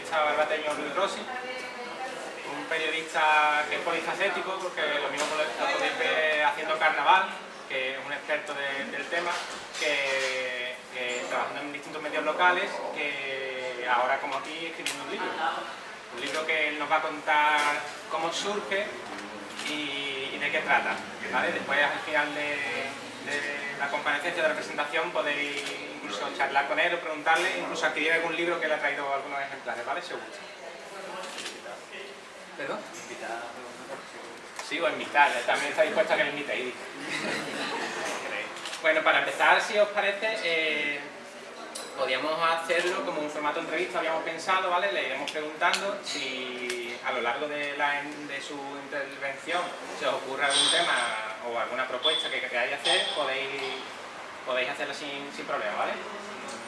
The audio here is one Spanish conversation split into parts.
periodista barbateño Luis Rossi, un periodista que es polifacético, porque lo mismo lo podéis ver haciendo carnaval, que es un experto del tema, que trabajando en distintos medios locales, que ahora como aquí escribiendo un libro que él nos va a contar cómo surge y de qué trata, ¿vale? Después al final de la comparecencia de la presentación podéis incluso charlar con él o preguntarle, incluso adquirir algún libro que le ha traído algunos ejemplares, ¿vale? Si os gusta. ¿Perdón? Sí, o invitar, también está dispuesto a que le invitéis. Bueno, para empezar, si os parece, podríamos hacerlo como un formato entrevista, habíamos pensado, ¿vale? Le iremos preguntando si a lo largo de su intervención se os ocurre algún tema o alguna propuesta que queráis hacer, podéis hacerlo sin problema, ¿vale?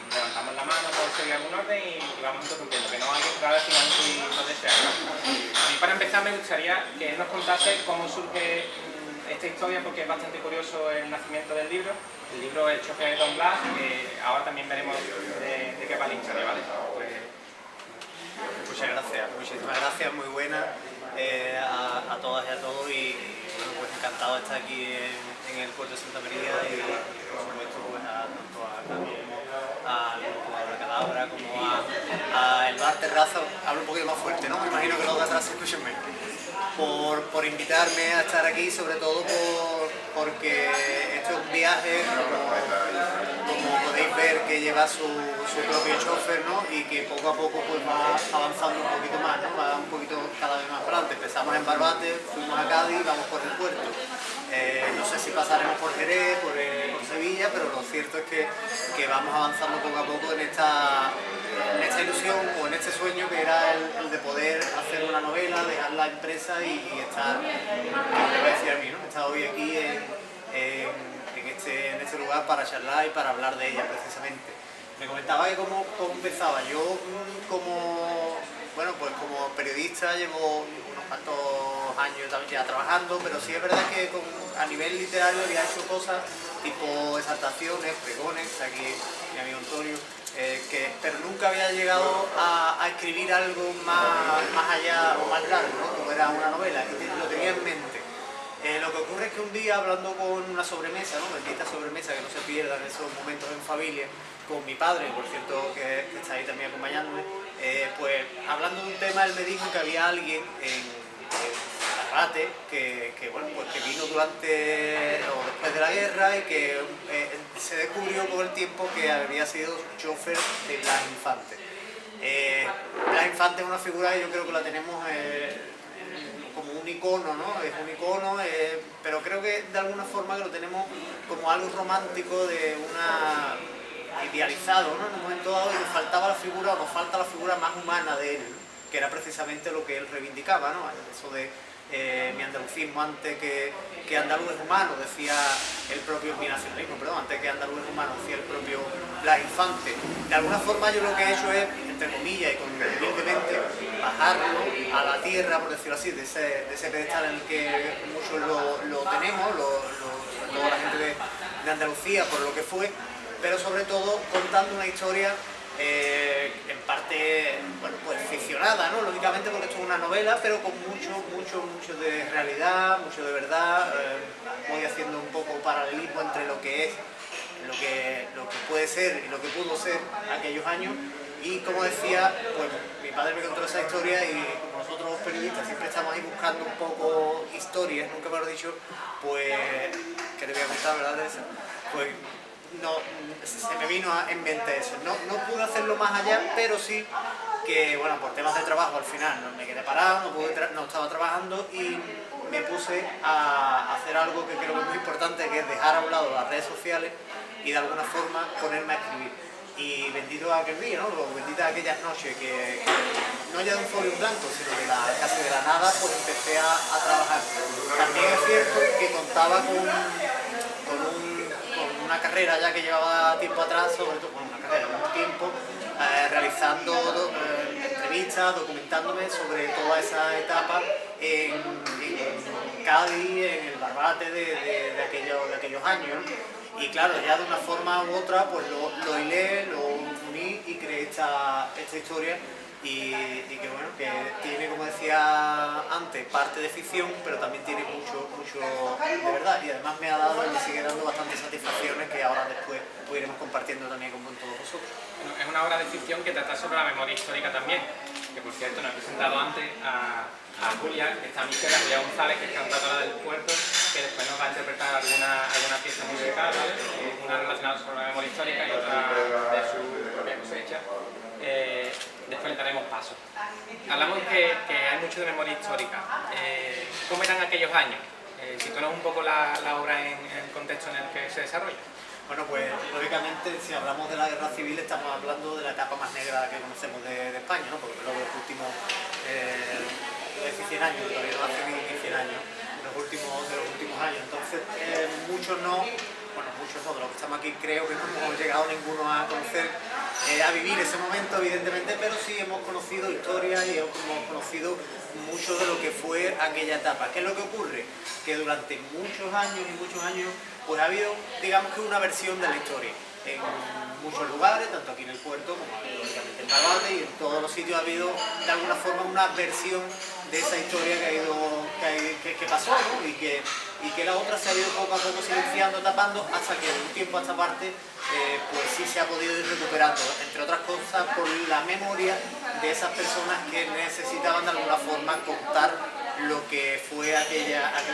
Levantamos la mano por seguir algún orden y vamos interrumpiendo, que no hay que esperar al final si lo deseáis. A mí, para empezar, me gustaría que él nos contase cómo surge esta historia, porque es bastante curioso el nacimiento del libro. El libro El chofer de Don Blas, que ahora también veremos de qué va la historia, ¿vale? Pues... Muchas gracias, muchísimas gracias, muy buenas a todas y a todos, y bueno, pues encantado de estar aquí en el puerto de Santa María, y por supuesto pues tanto a Cami como al grupo Abracadabra como a El Bar Terraza. Hablo un poquito más fuerte, ¿no? Me imagino que los de atrás se escuchen bien. Por invitarme a estar aquí, sobre todo porque esto es un viaje, como podéis ver, que lleva su propio chofer, ¿no? Y que poco a poco pues va avanzando un poquito más, ¿no? Va un poquito cada vez más para adelante. Empezamos en Barbate, fuimos a Cádiz, vamos por el puerto. No sé si pasaremos por Jerez, por Sevilla, pero lo cierto es que vamos avanzando poco a poco en esta ilusión o en este sueño que era el de poder hacer una novela, dejar la empresa y estar, ¿qué me voy a decir a mí, ¿no? He estado hoy aquí en este lugar para charlar y para hablar de ella precisamente. Me comentaba que cómo empezaba. Yo pues como periodista llevo unos cuantos años ya trabajando, pero sí es verdad que a nivel literario había hecho cosas tipo exaltaciones, pregones, aquí mi amigo Antonio, pero nunca había llegado a escribir algo más allá o más largo, ¿no? Como era una novela, y lo tenía en mente. Lo que ocurre es que un día, hablando con una sobremesa, ¿no? Bendita sobremesa, que no se pierdan esos momentos en familia, con mi padre, por cierto, que está ahí también acompañándome, pues hablando de un tema, él me dijo que había alguien en Barbate que vino durante o después de la guerra y que se descubrió con el tiempo que había sido chofer de Blas Infante. Blas Infante es una figura que yo creo que la tenemos como un icono, ¿no? Es un icono, pero creo que de alguna forma que lo tenemos como algo romántico, de una idealizado, ¿no? En un momento dado, y nos faltaba la figura, o nos falta la figura más humana de él, ¿no? Que era precisamente lo que él reivindicaba, ¿no? Eso de mi andalucismo antes que andaluz es humano, decía el propio, mi nacionalismo, perdón, antes que andaluz es humano, decía el propio Blas Infante. De alguna forma yo lo que he hecho es, entre comillas y convenientemente, bajarlo a la tierra, por decirlo así, de ese pedestal en el que muchos lo tenemos, sobre todo la gente de Andalucía, por lo que fue, pero sobre todo contando una historia en parte, bueno, pues ficcionada, ¿no? Lógicamente, porque esto es una novela, pero con mucho de realidad, mucho de verdad. Voy haciendo un poco paralelismo entre lo que es, lo que puede ser y lo que pudo ser aquellos años. Y como decía, pues mi padre me contó esa historia, y como nosotros los periodistas siempre estamos ahí buscando un poco historias, nunca me lo he dicho, pues, que te voy a contar, ¿verdad, Teresa? Pues no, se me vino en mente eso. No pude hacerlo más allá, pero sí que, bueno, por temas de trabajo al final me quedé parado, no estaba trabajando, y me puse a hacer algo que creo que es muy importante, que es dejar a un lado las redes sociales y de alguna forma ponerme a escribir. Y bendito aquel día, ¿no? Bendita aquellas noches que no ya de un folio en blanco, sino casi de la nada, pues empecé a trabajar. También es cierto que contaba con una carrera ya que llevaba tiempo atrás, sobre todo con una carrera, un tiempo, realizando entrevistas, documentándome sobre toda esa etapa en Cádiz, en el Barbate de aquellos años, ¿no? Y claro, ya de una forma u otra, pues lo hilé, lo uní y creé esta historia y que bueno, que tiene, como decía antes, parte de ficción, pero también tiene mucho de verdad, y además me ha dado y me sigue dando bastantes satisfacciones que ahora después pues iremos compartiendo también con todos vosotros. Bueno, es una obra de ficción que trata sobre la memoria histórica también, que por cierto nos he presentado antes a Julia, que está a mi izquierda, Julia González, que es cantadora del puerto, que después nos va a interpretar alguna pieza musical, ¿vale? Una relacionada sobre la memoria histórica y otra de su propia cosecha. Después le daremos paso. Hablamos que hay mucho de memoria histórica. ¿Cómo eran aquellos años? Sitúanos un poco la obra en el contexto en el que se desarrolla. Bueno, pues lógicamente si hablamos de la guerra civil estamos hablando de la etapa más negra que conocemos de España, ¿no? Porque luego los últimos 100 años, todavía no hace ni 100 años, de los últimos años. Entonces, muchos de los que estamos aquí creo que no hemos llegado ninguno a conocer, a vivir ese momento evidentemente, pero sí hemos conocido historia y hemos conocido mucho de lo que fue aquella etapa. ¿Qué es lo que ocurre? Que durante muchos años, pues ha habido, digamos que una versión de la historia. En muchos lugares, tanto aquí en el puerto como lógicamente en Barbate, y en todos los sitios ha habido de alguna forma una versión de esa historia que pasó, ¿no? y que la otra se ha ido poco a poco silenciando, tapando, hasta que de un tiempo a esta parte pues sí se ha podido ir recuperando, entre otras cosas por la memoria de esas personas que necesitaban de alguna forma contar lo que fue aquel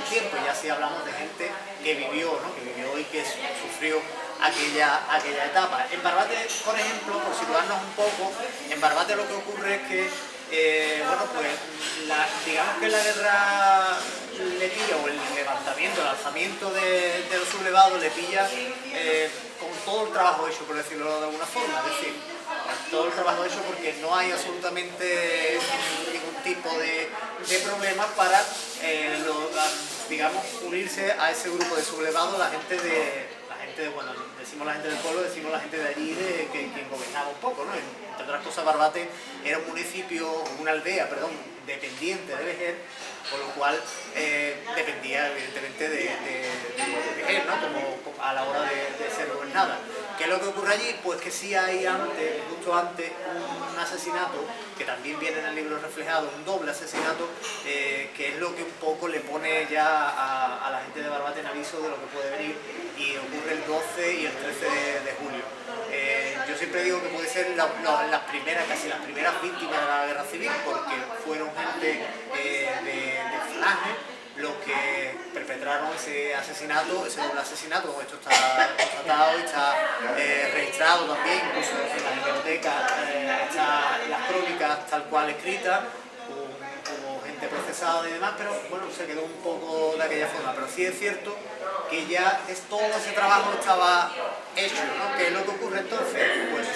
tiempo, y así hablamos de gente que vivió, ¿no? Que vivió y que sufrió aquella etapa. En Barbate, por ejemplo, por situarnos un poco, en Barbate lo que ocurre es que, bueno, pues digamos que la guerra le pilla, o el levantamiento, el alzamiento de los sublevados le pilla con todo el trabajo hecho, por decirlo de alguna forma, es decir, todo el trabajo hecho porque no hay absolutamente ningún tipo de problemas para, digamos, unirse a ese grupo de sublevados, bueno, decimos la gente del pueblo, decimos la gente de allí, que gobernaba un poco, ¿no? Entre otras cosas, Barbate era un municipio, una aldea, perdón, dependiente de Vejer, con lo cual dependía evidentemente de Vejer, ¿no? Como a la hora de ser gobernada. ¿Qué es lo que ocurre allí? Pues que sí hay justo antes, un asesinato, que también viene en el libro reflejado, un doble asesinato, que es lo que un poco le pone ya a la gente de Barbate en aviso de lo que puede venir, y ocurre el 12 y el 13 de julio. Yo siempre digo que puede ser casi las primeras víctimas de la guerra civil, porque fueron gente de Falange los que perpetraron ese asesinato, ese doble asesinato. Esto está constatado y está registrado también, incluso en la biblioteca están las crónicas tal cual escritas, como gente procesada y demás, pero bueno, se quedó un poco de aquella forma. Pero sí es cierto que ya todo ese trabajo estaba hecho, ¿no? ¿Qué es lo que ocurre entonces? Pues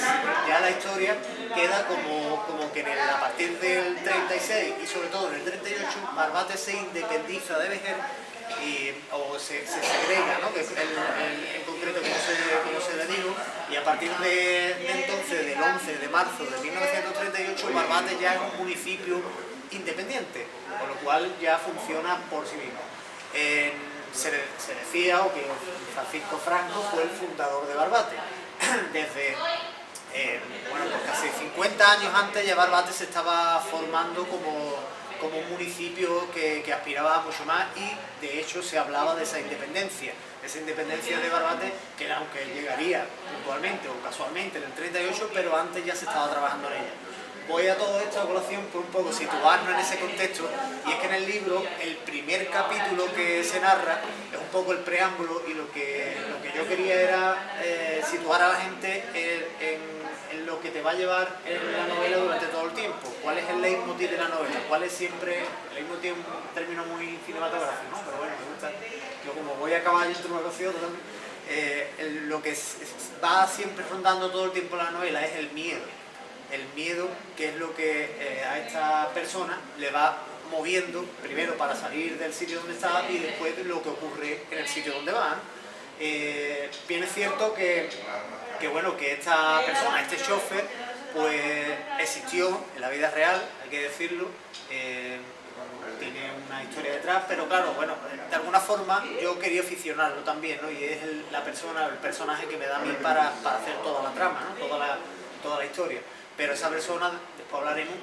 ya la historia queda como que a partir del 36 y sobre todo en el 38, Barbate se independiza de Vejer o se segrega, ¿no? Que es en concreto como se le digo, y a partir de entonces, del 11 de marzo de 1938, Barbate ya es un municipio independiente, con lo cual ya funciona por sí mismo. Se decía que Francisco Franco fue el fundador de Barbate. Desde bueno, pues casi 50 años antes ya Barbate se estaba formando como un municipio que aspiraba mucho más, y de hecho se hablaba de esa independencia de Barbate, que aunque llegaría puntualmente o casualmente en el 38, pero antes ya se estaba trabajando en ella. Voy a todo esto a colación por un poco situarnos en ese contexto, y es que en el libro el primer capítulo que se narra es un poco el preámbulo, y lo que yo quería era situar a la gente en lo que te va a llevar en la novela durante todo el tiempo. ¿Cuál es el leitmotiv de la novela? ¿Cuál es siempre el leitmotiv? Un término muy cinematográfico, ¿no? Pero bueno, me gusta. Yo como voy a caballo entre una cosa y otra también, lo que va siempre rondando todo el tiempo en la novela es el miedo. El miedo, que es lo que a esta persona le va moviendo, primero para salir del sitio donde está y después lo que ocurre en el sitio donde va. Bien es cierto que esta persona, este chofer, pues existió en la vida real, hay que decirlo, tiene una historia detrás, pero claro, bueno, de alguna forma yo quería ficcionarlo también, ¿no? Y es el personaje que me da a mí para hacer toda la trama, ¿no? Toda la historia. pero esa persona, después hablaremos,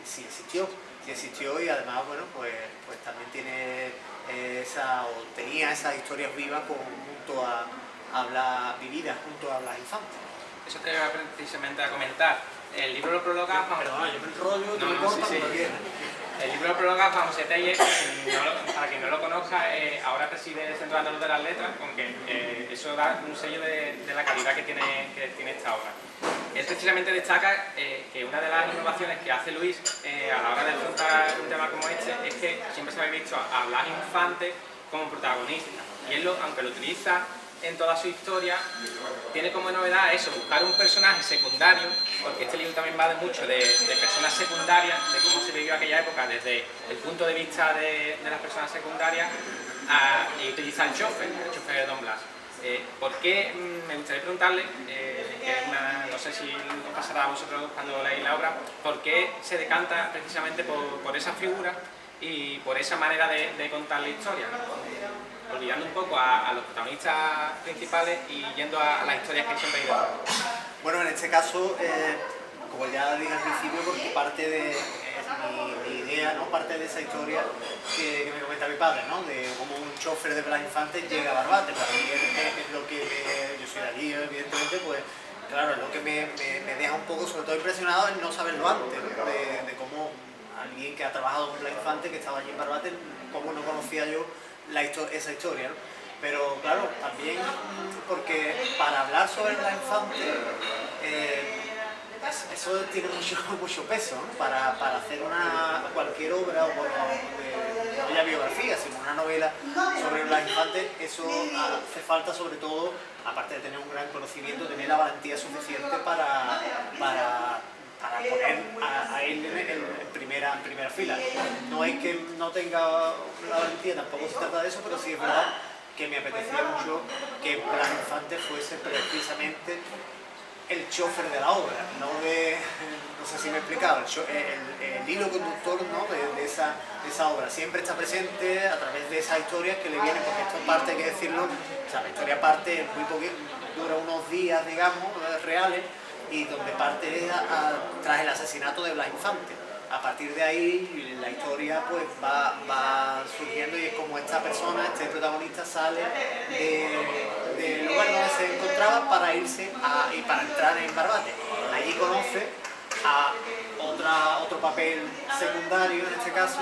sí existió y además, bueno, pues también tiene tenía esas historias vivas junto a Blas, vividas junto a Blas Infante. Eso te iba precisamente a comentar. El libro lo prologa Juan... Perdona, yo me enrollo, tú me cortas cuando quieras. El libro lo prologa Juan José Tellez, para quien no lo conozca, ahora preside el Centro Andaluz de las Letras, aunque eso da un sello de la calidad que tiene esta obra. Él precisamente destaca que una de las innovaciones que hace Luis a la hora de afrontar un tema como este es que siempre se había visto a Blas Infante como protagonista, y él, aunque lo utiliza en toda su historia, tiene como novedad eso, buscar un personaje secundario, porque este libro también va mucho de personas secundarias, de cómo se vivió aquella época desde el punto de vista de las personas secundarias, y utiliza el chofer de Don Blas. ¿Por qué? Me gustaría preguntarle, no sé si os pasará a vosotros cuando leáis la obra, ¿por qué se decanta precisamente por esa figura y por esa manera de contar la historia? Olvidando un poco a los protagonistas principales y yendo a las historias que siempre hay detrás. Bueno, en este caso, como ya dije al principio, porque parte de mi idea, ¿no? Parte de esa historia que me comenta mi padre, ¿no? De cómo un chofer de Blas Infante llega a Barbate. Para mí es lo que yo soy de allí, evidentemente, pues claro, es lo que me deja un poco, sobre todo impresionado, en no saberlo antes, ¿no? De cómo alguien que ha trabajado con Blas Infante, que estaba allí en Barbate, cómo no conocía yo esa historia, ¿no? Pero claro, también porque para hablar sobre Blas Infante, eso tiene mucho peso, ¿no? Para hacer cualquier obra, o no ya biografía, sino una novela sobre Blas Infante, eso hace falta, sobre todo, aparte de tener un gran conocimiento, tener la valentía suficiente para poner a él en primera fila. No es que no tenga la valentía, tampoco se trata de eso, pero sí es verdad que me apetecía mucho que Blas Infante fuese precisamente el chofer de la obra, no sé si me he explicado, el hilo conductor, ¿no? de esa obra. Siempre está presente a través de esas historias que le vienen, porque esto parte, hay que decirlo, o sea, la historia parte muy poquito, dura unos días, digamos, reales, y donde parte es tras el asesinato de Blas Infante. A partir de ahí la historia pues va surgiendo y es como esta persona, este protagonista sale del lugar donde se encontraba para irse y para entrar en Barbate. Allí conoce a otro papel secundario, en este caso,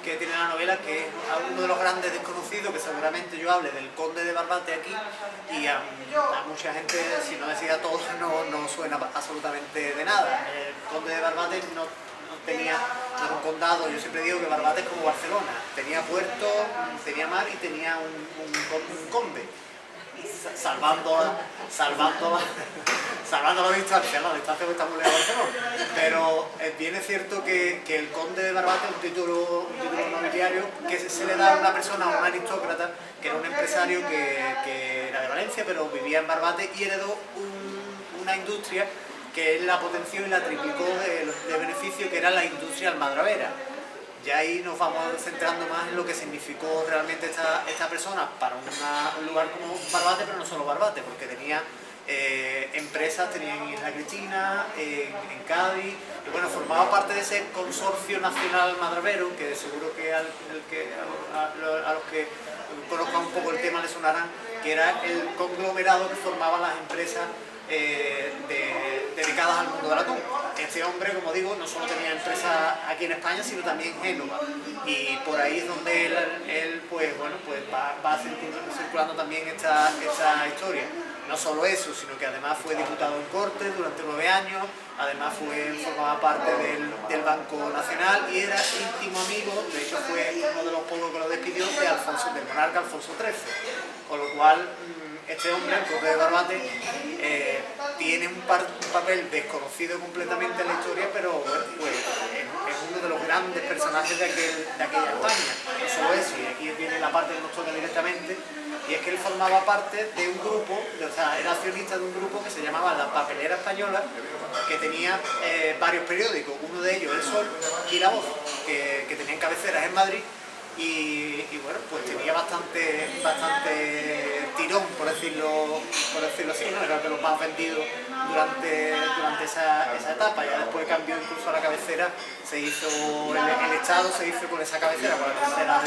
que tiene la novela, que es uno de los grandes desconocidos, que seguramente yo hable del conde de Barbate aquí, y a mucha gente, si no decía a todos, no suena absolutamente de nada. El conde de Barbate no era un condado. Yo siempre digo que Barbate es como Barcelona, tenía puerto, tenía mar y tenía un conde, salvando la distancia que está muy lejos de Barcelona. Pero bien es cierto que el conde de Barbate es un título nobiliario que se le da a una persona, a un aristócrata, que era un empresario que era de Valencia, pero vivía en Barbate y heredó una industria que él la potenció y la triplicó de beneficio, que era la industria almadravera. Ya ahí nos vamos centrando más en lo que significó realmente esta persona para un lugar como Barbate, pero no solo Barbate, porque tenía empresas, tenía en Isla Cristina, en Cádiz, y bueno, formaba parte de ese consorcio nacional almadravero, que seguro que a los que conozcan un poco el tema les sonarán, que era el conglomerado que formaban las empresas dedicadas al mundo del atún. Este hombre, como digo, no solo tenía empresas aquí en España, sino también en Génova, y por ahí es donde él pues bueno, pues va circulando también esta historia. No solo eso, sino que además fue diputado en Cortes durante 9 años, además formaba parte del Banco Nacional y era íntimo amigo, de hecho fue uno de los pocos que lo despidió, del monarca Alfonso XIII, con lo cual este hombre, el conde de Barbate, tiene un papel desconocido completamente en la historia, pero bueno, pues, es uno de los grandes personajes de aquella España. No solo eso, y aquí viene la parte que nos toca directamente, y es que él formaba parte de un grupo, o sea, era accionista de un grupo que se llamaba La Papelera Española, que tenía varios periódicos, uno de ellos El Sol y La Voz, que tenían cabeceras en Madrid, y bueno, pues tenía bastante tirón, por decirlo así, ¿no? Era de los más vendidos durante esa etapa. Ya después cambió incluso a la cabecera, se hizo el Estado, se hizo con esa cabecera, con la cabecera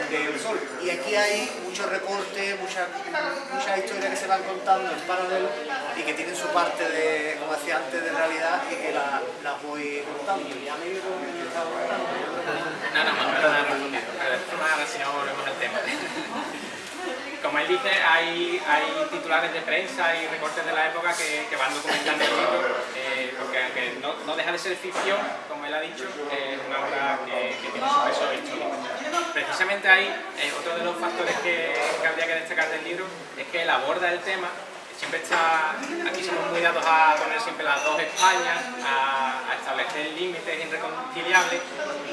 del Sol. Y aquí hay muchos recortes, muchas historias que se van contando en paralelo y que tienen su parte de, como decía antes, de realidad, y que las voy contando. Ya me digo que estaba contando. Nada más, nada respondido. Nada, si no volvemos al tema. Como él dice, hay titulares de prensa y recortes de la época que van documentando el libro, porque aunque no deja de ser ficción, como él ha dicho, es una obra que tiene su peso histórico. Precisamente ahí, otro de los factores que habría que destacar del libro es que él aborda el tema. Siempre aquí somos muy dados a poner siempre las dos Españas, a establecer límites irreconciliables,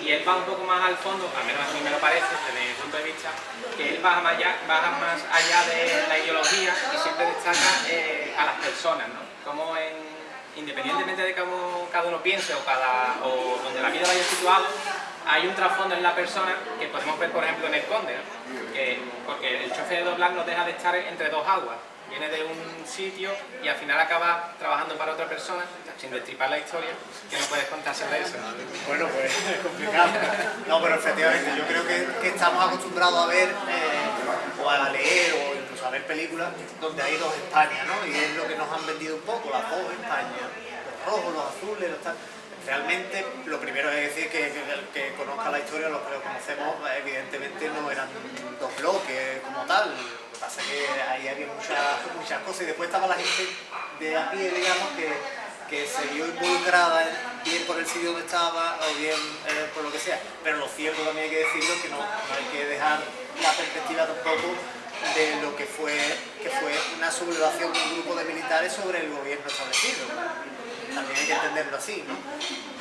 y él va un poco más al fondo, al menos a mí me lo parece, desde mi punto de vista, que él va más allá de la ideología y siempre destaca a las personas, ¿no? Como independientemente de cómo cada uno piense o donde la vida vaya situado, hay un trasfondo en la persona que podemos ver, por ejemplo, en El Conde, ¿no? Porque el chofer de Doblar no deja de estar entre dos aguas. Viene de un sitio y al final acaba trabajando para otra persona, sin destripar la historia, que no puedes contar sobre eso. Bueno, pues es complicado. No, pero efectivamente, yo creo que estamos acostumbrados a ver, o a leer, o incluso a ver películas donde hay dos Españas, ¿no? Y es lo que nos han vendido un poco, las dos Españas, los rojos, los azules, los tal. Realmente, lo primero es decir que el que conozca la historia, los que lo conocemos, evidentemente no eran dos bloques como tal. Lo que pasa es que ahí había muchas cosas, y después estaba la gente de a pie, digamos, que se vio involucrada bien por el sitio donde estaba o bien por lo que sea. Pero lo cierto también hay que decirlo, que no hay que dejar la perspectiva tampoco de lo que fue una sublevación de un grupo de militares sobre el gobierno establecido. También hay que entenderlo así, ¿no?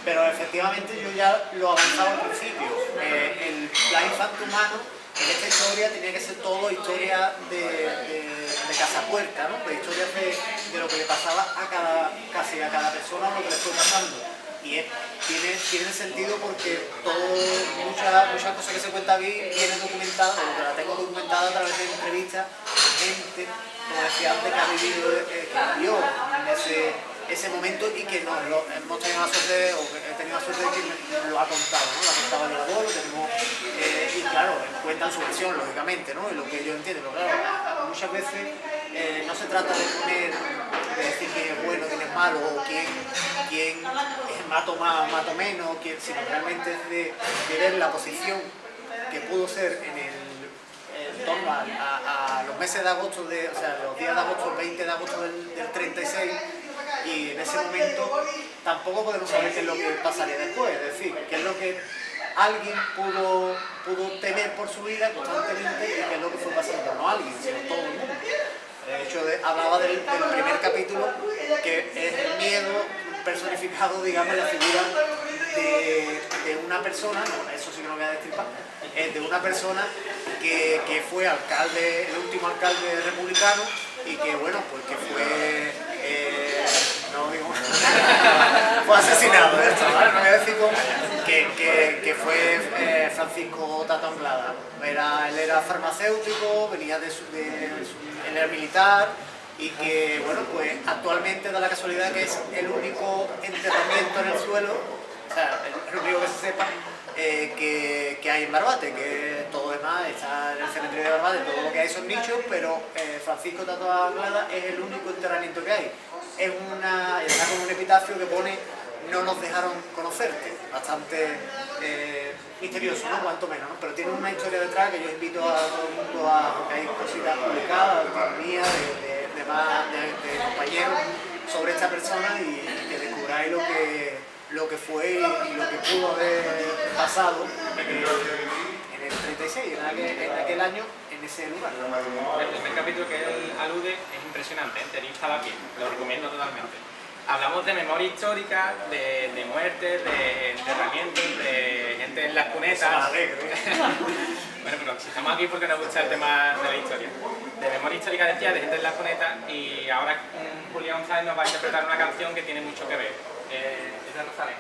Pero efectivamente yo ya lo avanzaba al principio. El plan infante humano en esta historia tenía que ser todo historia de cazapuerca, ¿no? Pues historias de lo que le pasaba casi a cada persona, lo que le fue pasando. Y tiene sentido porque muchas cosas que se cuenta aquí vienen documentadas, o que la tengo documentada a través de entrevistas de gente, como decía antes, que ha vivido, que vivió en ese momento, y que hemos tenido la suerte, o he tenido la suerte de que me lo ha contado, ¿no? Lo ha contado el abuelo, y claro, cuentan su versión, lógicamente, ¿no? Y lo que yo entiendo, pero claro, muchas veces no se trata de decir quién es bueno, quién es malo, o quién mato más, mato menos, sino realmente es de ver la posición que pudo ser en torno a los meses de agosto, o sea, los días de agosto, el 20 de agosto del 36, y en ese momento tampoco podemos saber qué es lo que pasaría después, es decir, qué es lo que alguien pudo temer por su vida constantemente, y qué es lo que fue pasando, no alguien, sino todo el mundo. De hecho, hablaba del primer capítulo, que es el miedo personificado, digamos, en la figura de una persona, no, eso sí que no voy a destripar, de una persona que fue alcalde, el último alcalde republicano, y que, bueno, pues que fue, no digo, fue asesinado, ¿vale? No voy a decir cómo, que fue Francisco Tato Anglada. Él era farmacéutico, venía él era militar, y que, bueno, pues actualmente da la casualidad que es el único enterramiento en el suelo, o sea, el único que se sepa, que hay en Barbate, que todo demás está en el cementerio de Barbate, todo lo que hay son nichos, pero Francisco Tato Anglada es el único enterramiento que hay. Es está con un epitafio que pone: no nos dejaron conocerte, bastante misterioso, ¿no? Cuanto menos, ¿no? Pero tiene una historia detrás que yo invito a todo el mundo porque hay cositas publicadas, mías, de compañeros sobre esta persona, y que descubráis lo que fue y lo que pudo haber pasado en el 36, en aquel año, en ese lugar. El primer capítulo que él alude es impresionante, tenéis estado aquí, lo recomiendo totalmente. Hablamos de memoria histórica, de muertes, de enterramientos, de gente en las cunetas. Bueno, pero si estamos aquí porque nos gusta el tema de la historia. De memoria histórica, decía, de gente en las cunetas, y ahora Julián González nos va a interpretar una canción que tiene mucho que ver. ¿Es de Rosalén?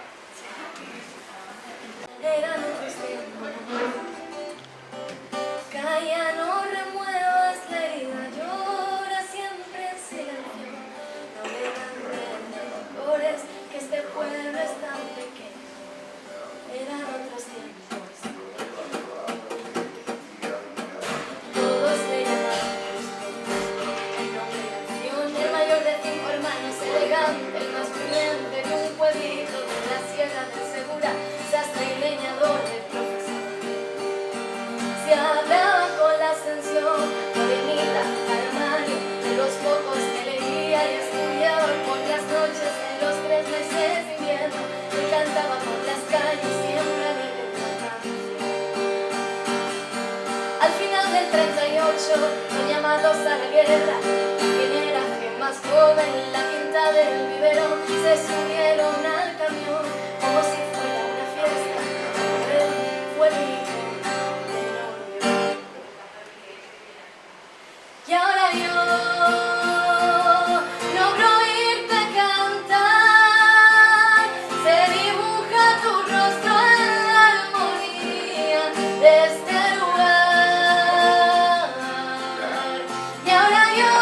18, son llamados a la guerra. La generación más joven, la quinta del biberón, se subieron al camión como si fuera una fiesta. Él fue el hijo de novio. Y ahora yo logro oírte cantar, se dibuja tu rostro en la armonía de este lugar. Y ahora yo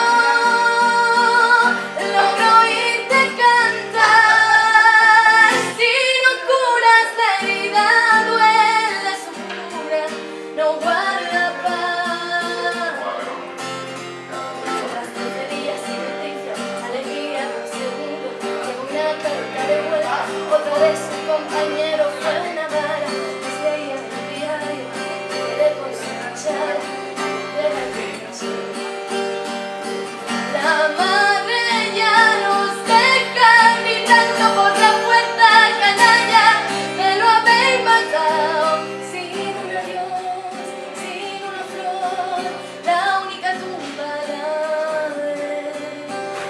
logro oírte cantar, si no curas la herida, duele su cura, no guarda paz. Tras 13 días sin noticias, alegría en un segundo, llegó una carta de vuelta, otra vez su compañero fue una vara, les leía en el diario, quedé con su cuchara de la habitación. La madre ya nos deja gritando por la puerta, canalla, me lo habéis matado, sin un adiós, sin una flor, la única tumba la de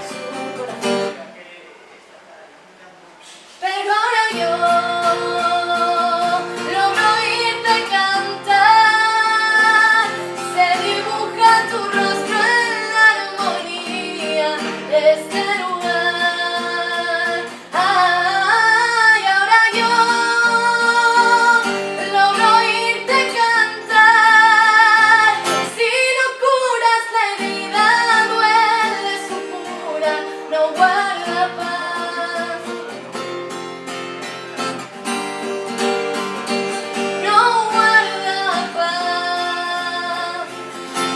su corazón. Pero ahora yo logro oírte cantar, se dibuja tu rostro en la armonía de este lugar. Y ahora yo logro oírte cantar, si no curas la herida, duele su cura, no guarda paz. No guarda paz,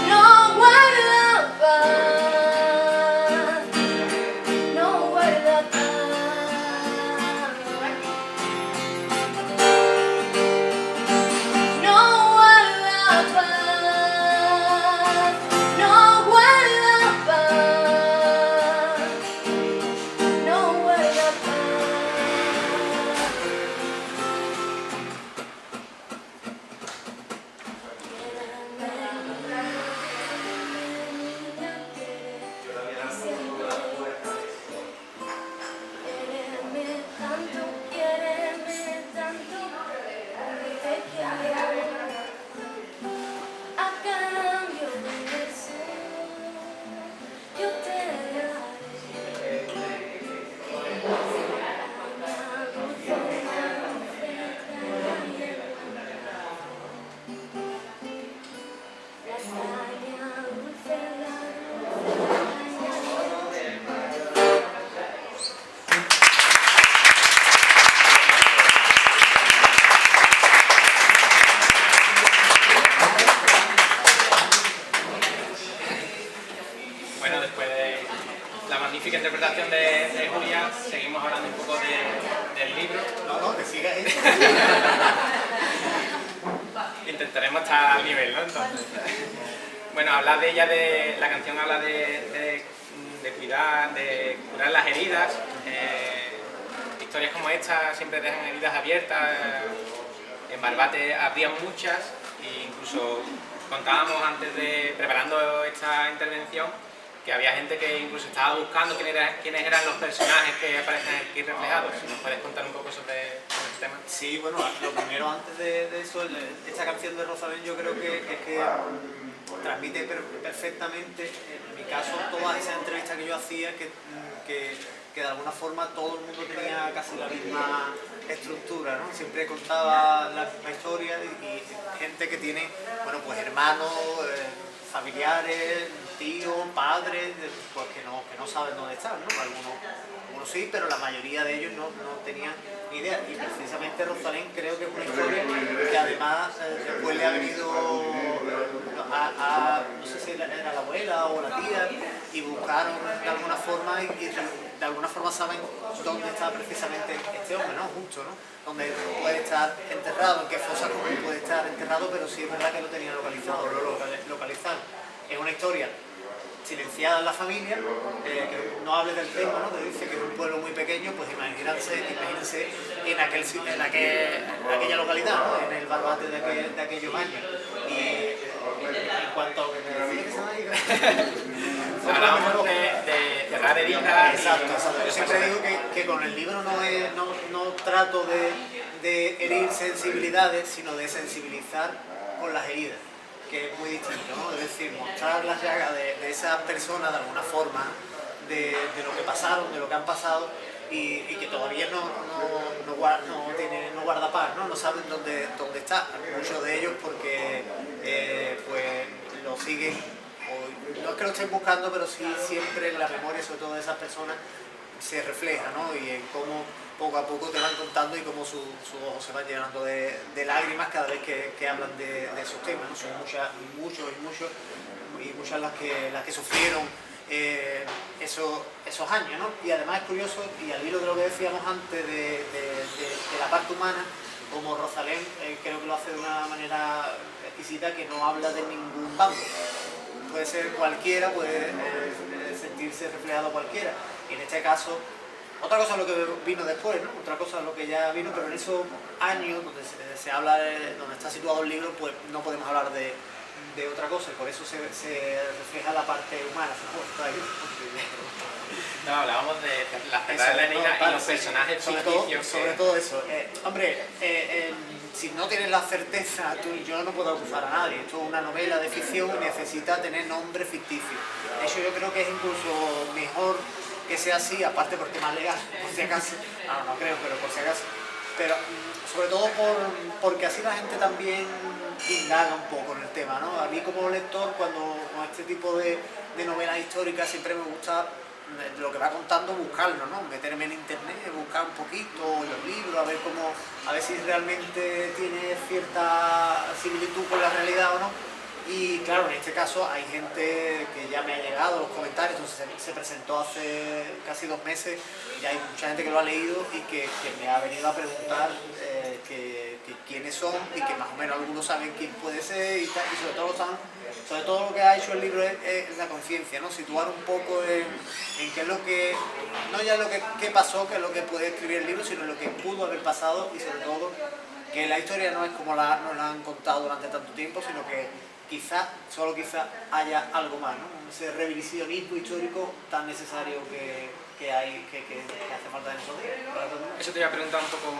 no guarda paz, no guarda paz. No guarda paz, no guarda paz, no guarda paz. Quiéreme tanto, quiéreme tanto, que te quiero. A cambio de eso, yo te daré la caña dulce, la Bueno, después de la magnífica interpretación de Julia, seguimos hablando un poco del libro. No, que sigas eso. Intentaremos estar al nivel, ¿no? Entonces, bueno, habla de ella, la canción habla de cuidar, de curar las heridas. Historias como esta siempre dejan heridas abiertas. En Barbate habría muchas, e incluso contábamos antes de preparando esta intervención que había gente que incluso estaba buscando quiénes eran los personajes que aparecen aquí reflejados. Si nos puedes contar un poco sobre este tema. Sí, bueno, lo primero antes de eso, esta canción de Rosalén yo creo que es que transmite perfectamente, en mi caso, todas esas entrevistas que yo hacía, que de alguna forma todo el mundo tenía casi la misma estructura, ¿no? Siempre contaba la misma historia y gente que tiene, bueno, pues hermanos, familiares, tíos, padres, pues que no saben dónde están, ¿no? Algunos sí, pero la mayoría de ellos no tenían ni idea. Y precisamente Rosalén creo que es una historia que además después le ha venido no sé si era la abuela o la tía, y buscaron de alguna forma y de alguna forma saben dónde está precisamente este hombre, ¿no? Justo, ¿no? Donde puede estar enterrado, en qué fosa común puede estar enterrado, pero sí es verdad que lo tenía localizado, localizaron. Es una historia silenciada en la familia, que no hable del tema, ¿no? Que dice que es un pueblo muy pequeño, pues imagínense en aquella localidad, ¿no? En el Barbate de aquellos años. Y en cuanto a lo que me decía que se me diga. Hablábamos de cerrar heridas. Exacto. Yo siempre digo que con el libro no trato de herir sensibilidades, sino de sensibilizar con las heridas, que es muy distinto, ¿no? Es decir, mostrar las llagas de esas personas de alguna forma, de lo que pasaron, de lo que han pasado, y que todavía no guarda paz, ¿no? No saben dónde está, muchos de ellos porque pues lo siguen, o no es que lo estén buscando, pero sí siempre en la memoria, sobre todo de esas personas, se refleja, ¿no? Y en cómo poco a poco te van contando y cómo sus ojos se van llenando de lágrimas cada vez que hablan de esos temas, ¿no? Son muchas las que sufrieron esos años, ¿no? Y además es curioso, y al hilo de lo que decíamos antes de la parte humana, como Rosalén creo que lo hace de una manera exquisita, que no habla de ningún bando. Puede ser cualquiera, puede sentirse reflejado cualquiera. Y en este caso, otra cosa es lo que vino después, ¿no? Otra cosa es lo que ya vino, pero en esos años donde se habla, donde está situado el libro, pues no podemos hablar de otra cosa, y por eso se refleja la parte humana, supongo. No, hablábamos de la cerrar la herida y los personajes ficticios. Sobre todo eso. Hombre, si no tienes la certeza, yo no puedo acusar a nadie. Esto es una novela de ficción y necesita tener nombre ficticio. De hecho, yo creo que es incluso mejor que sea así, aparte por temas legales, por si acaso. No creo, pero por si acaso. Pero sobre todo porque así la gente también indaga un poco en el tema, ¿no? A mí como lector, cuando con este tipo de novelas históricas siempre me gusta lo que va contando, buscarlo, ¿no? Meterme en internet, buscar un poquito los libros, a ver si realmente tiene cierta similitud con la realidad o no. Y claro, en este caso hay gente que ya me ha llegado los comentarios, entonces se presentó hace casi 2 meses, y hay mucha gente que lo ha leído y que me ha venido a preguntar que quiénes son, y que más o menos algunos saben quién puede ser y tal, y sobre todo lo que ha hecho el libro es la conciencia, ¿no? Situar un poco en qué es lo que, no ya lo que pasó, que es lo que puede escribir el libro, sino lo que pudo haber pasado, y sobre todo que la historia no es como nos la han contado durante tanto tiempo, sino que solo quizá haya algo más, ¿no? Ese revisionismo histórico tan necesario que hace falta en esos días. Eso te iba a preguntar un poco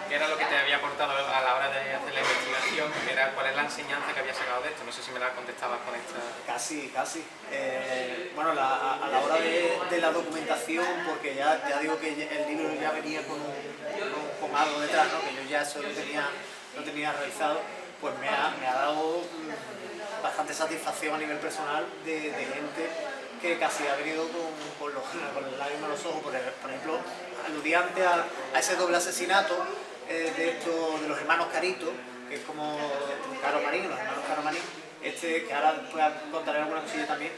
qué era lo que te había aportado a la hora de hacer la investigación, cuál es la enseñanza que había sacado de esto. No sé si me la contestabas con esta... Casi. Bueno, a la hora de la documentación, porque ya digo que el libro ya venía con algo detrás, ¿no? Que yo ya eso lo tenía realizado, pues me ha dado bastante satisfacción a nivel personal de gente que casi ha venido con las lágrimas en los ojos. Por ejemplo, aludí antes a ese doble asesinato de los hermanos Carito, que es como Caro Marín, los hermanos Caro Marín, que ahora después contaré alguna cosilla también,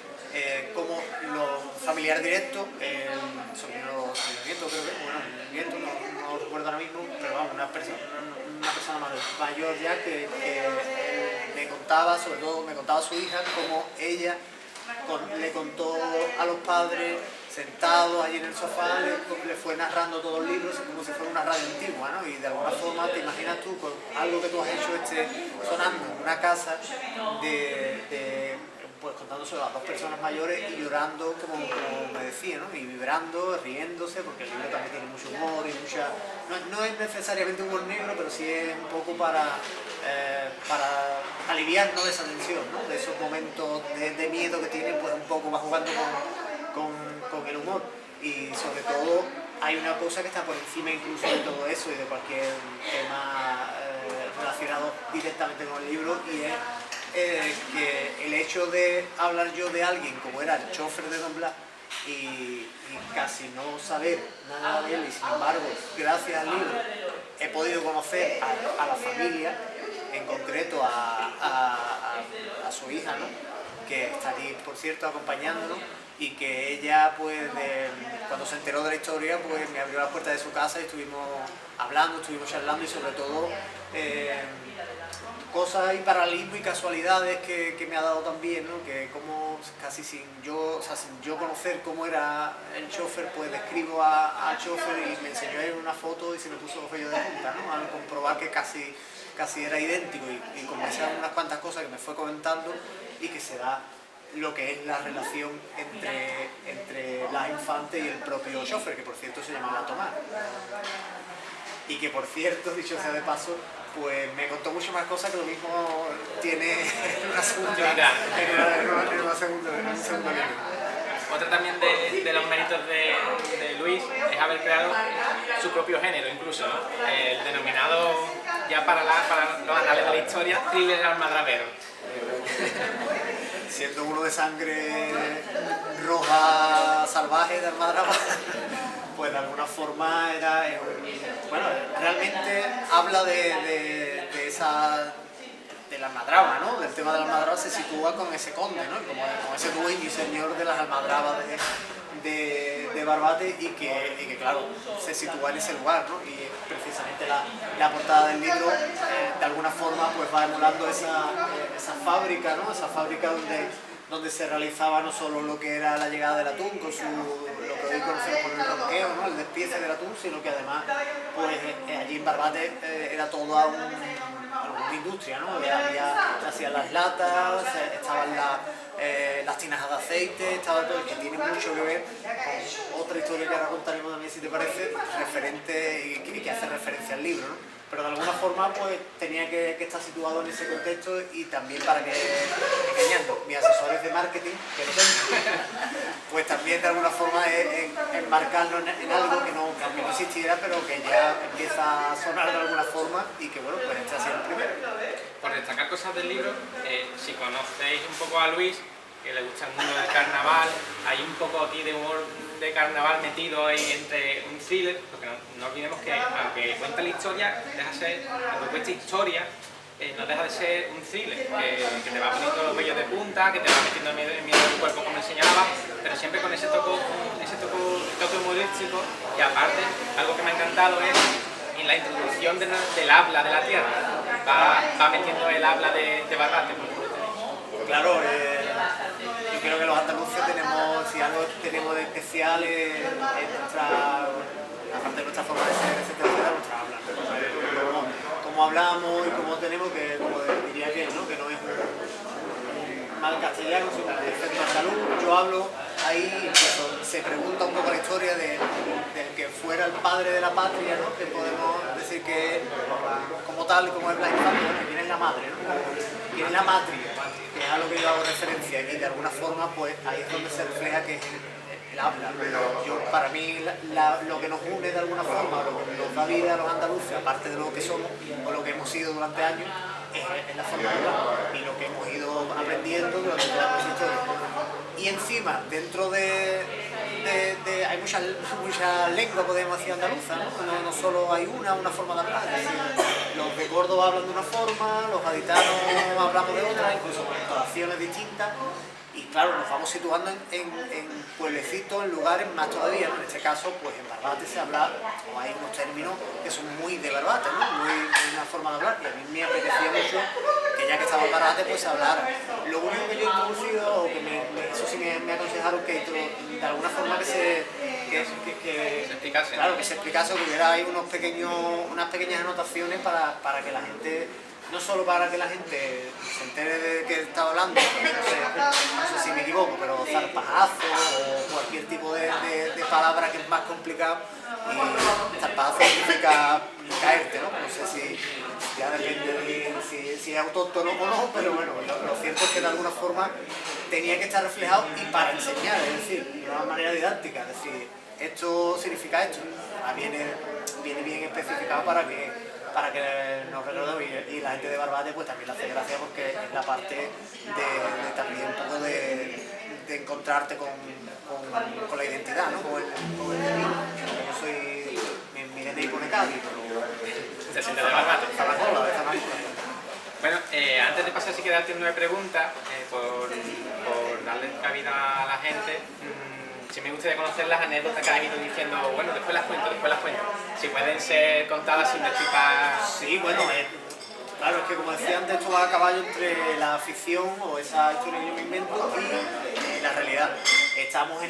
como los familiares directos, sobrino nieto, creo que, bueno, nieto, no recuerdo ahora mismo, pero vamos, una persona mayor ya que me contaba, sobre todo me contaba su hija, como ella le contó a los padres sentados allí en el sofá, le fue narrando todo el libro como si fuera una radio antigua, ¿no? Y de alguna forma te imaginas tú con algo que tú has hecho sonando en una casa pues contándose a 2 personas mayores y llorando como me decía, ¿no? Y vibrando, riéndose, porque el libro también tiene mucho humor y no es necesariamente humor negro, pero sí es un poco para aliviarnos de esa tensión, ¿no? De esos momentos de miedo que tienen, pues un poco va jugando con el humor. Y sobre todo hay una cosa que está por encima incluso de todo eso y de cualquier tema relacionado directamente con el libro, y es que el hecho de hablar yo de alguien como era el chofer de Don Blas y casi no saber nada de él, y sin embargo, gracias al libro, he podido conocer a la familia, en concreto a su hija, ¿no? Que está aquí, por cierto, acompañándonos, y que ella, pues, cuando se enteró de la historia, pues me abrió la puerta de su casa y estuvimos hablando, estuvimos charlando y sobre todo cosas y paralelismos y casualidades que me ha dado también, ¿no? Que como casi sin yo conocer cómo era el chofer, pues describo al chofer y me enseñó ahí una foto y se me puso los vellos de punta, ¿no? Al comprobar que casi era idéntico y como esas unas cuantas cosas que me fue comentando y que se da lo que es la relación entre la infante y el propio chofer, que por cierto se llamaba Tomás. Y que por cierto, dicho sea de paso, pues me contó mucho más cosas que lo mismo tiene en una segunda, en un segundo libro. Otra también de los méritos de Luis es haber creado su propio género incluso, ¿no? El denominado, ya para los anales de la historia, thriller almadravero. Siendo uno de sangre roja salvaje de Almadraba, pues de alguna forma bueno, realmente habla de la almadraba, ¿no? Del tema de la almadraba se sitúa con ese conde, ¿no? Con ese dueño y señor de las almadrabas de Barbate y que claro, se sitúa en ese lugar, ¿no? Y precisamente la portada del libro de alguna forma pues va emulando esa fábrica, ¿no? Esa fábrica donde se realizaba no solo lo que era la llegada del atún, con lo que hoy conocemos como el ronqueo, ¿no? El despiece del atún, sino que además pues allí en Barbate era toda una industria, ¿no? Se hacían las latas, estaban las tinajas de aceite, estaba todo, que tiene mucho que ver con otra historia que ahora contaremos también, si te parece, referente y que hace referencia al libro, ¿no? Pero de alguna forma pues tenía que estar situado en ese contexto y también para que, engañando, mis asesores de marketing, que no tengo, pues también de alguna forma es enmarcarlo en algo que aunque no existiera, pero que ya empieza a sonar de alguna forma y que bueno, pues este ha sido el primero. Por destacar cosas del libro, si conocéis un poco a Luis, que le gusta el mundo del carnaval, hay un poco aquí de humor de carnaval metido ahí entre un thriller, porque no olvidemos que aunque cuenta la historia, aunque cuenta historia, no deja de ser un thriller, que te va poniendo los vellos de punta, que te va metiendo miedo del cuerpo como enseñaba, pero siempre con ese toque humorístico. Y aparte, algo que me ha encantado es en la introducción del habla de la tierra, va metiendo el habla de Barbate. Claro, yo creo que los andaluces si algo tenemos de especial es aparte de nuestra forma de ser, etcétera, nuestra habla, ¿no? Como hablamos y como tenemos, que como diría que no es un mal castellano, sino un perfecto andaluz. Yo hablo ahí, incluso se pregunta un poco la historia del que fuera el padre de la patria, ¿no? Que podemos decir que como tal, como es la infancia, que viene la madre, ¿no? Viene la matria, que es a lo que yo hago referencia, y de alguna forma pues ahí es donde se refleja que es el habla. Para mí lo que nos une de alguna forma, lo que nos da vida a los andaluces, aparte de lo que somos o lo que hemos sido durante años, es la forma de hablar y lo que hemos ido aprendiendo durante toda nuestra historia. Y encima, dentro hay mucha lengua, podemos decir, andaluza, ¿no? No solo hay una forma de hablar, es decir, los de Córdoba hablan de una forma, los gaditanos hablamos de otra, incluso con entonaciones distintas. Y claro, nos vamos situando en pueblecitos, en lugares más todavía, ¿no? En este caso, pues en Barbate se habla, o hay unos términos que son muy de Barbate, ¿no? Muy una forma de hablar, y a mí me apetecía mucho que ya que estaba en Barbate, pues hablar. Lo único que yo he introducido, o que eso sí me aconsejaron de alguna forma que se explicase. Claro, que se explicase, que hubiera ahí unas pequeñas anotaciones para que la gente, no solo para que la gente se entere de qué estaba hablando, no sé si me equivoco, pero zarpajazo o cualquier tipo de palabra que es más complicado, y zarpajazo significa caerte, ¿no? No sé si ya depende de si es autóctono o no, pero bueno, lo cierto es que de alguna forma tenía que estar reflejado y para enseñar, es decir, de una manera didáctica, es decir, esto significa esto, viene bien especificado para que nos recordemos, y la gente de Barbate pues también le hace gracia porque es la parte de también un poco de encontrarte con la identidad, ¿no? Con el delito. Yo soy, mi DNI pone Cádiz, pero ¿Te sientes de Barbate? Zaragoza, de Zaragoza. Bueno, antes de pasar, sí que darte una pregunta por darle cabida a la gente, sí me gustaría conocer las anécdotas que has ido diciendo, bueno, después las cuento. Si pueden ser contadas sin destripar... Sí, bueno, claro, es que como decía antes, esto va a caballo entre la ficción o esa historia que yo me invento y la realidad. Estamos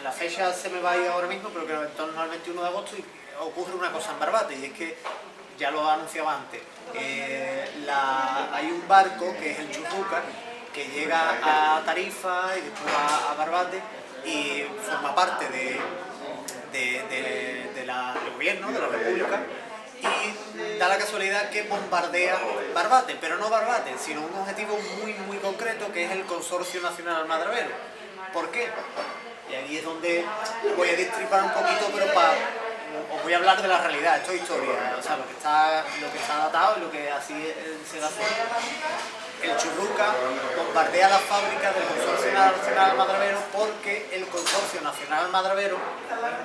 la fecha se me va a ir ahora mismo, pero creo que en torno al 21 de agosto y ocurre una cosa en Barbate, y es que, ya lo anunciaba antes, hay un barco que es el Churruca, que llega a Tarifa y después va a Barbate y forma parte del gobierno, de la República, y da la casualidad que bombardea Barbate, pero no Barbate, sino un objetivo muy concreto, que es el Consorcio Nacional Almadrabero. ¿Por qué? Y ahí es donde voy a destripar un poquito, pero os voy a hablar de la realidad. Esto es historia, o sea, lo que está datado y lo que así se va a hacer. El Churruca bombardea las fábricas del Consorcio Nacional Almadrabero porque el Consorcio Nacional Almadrabero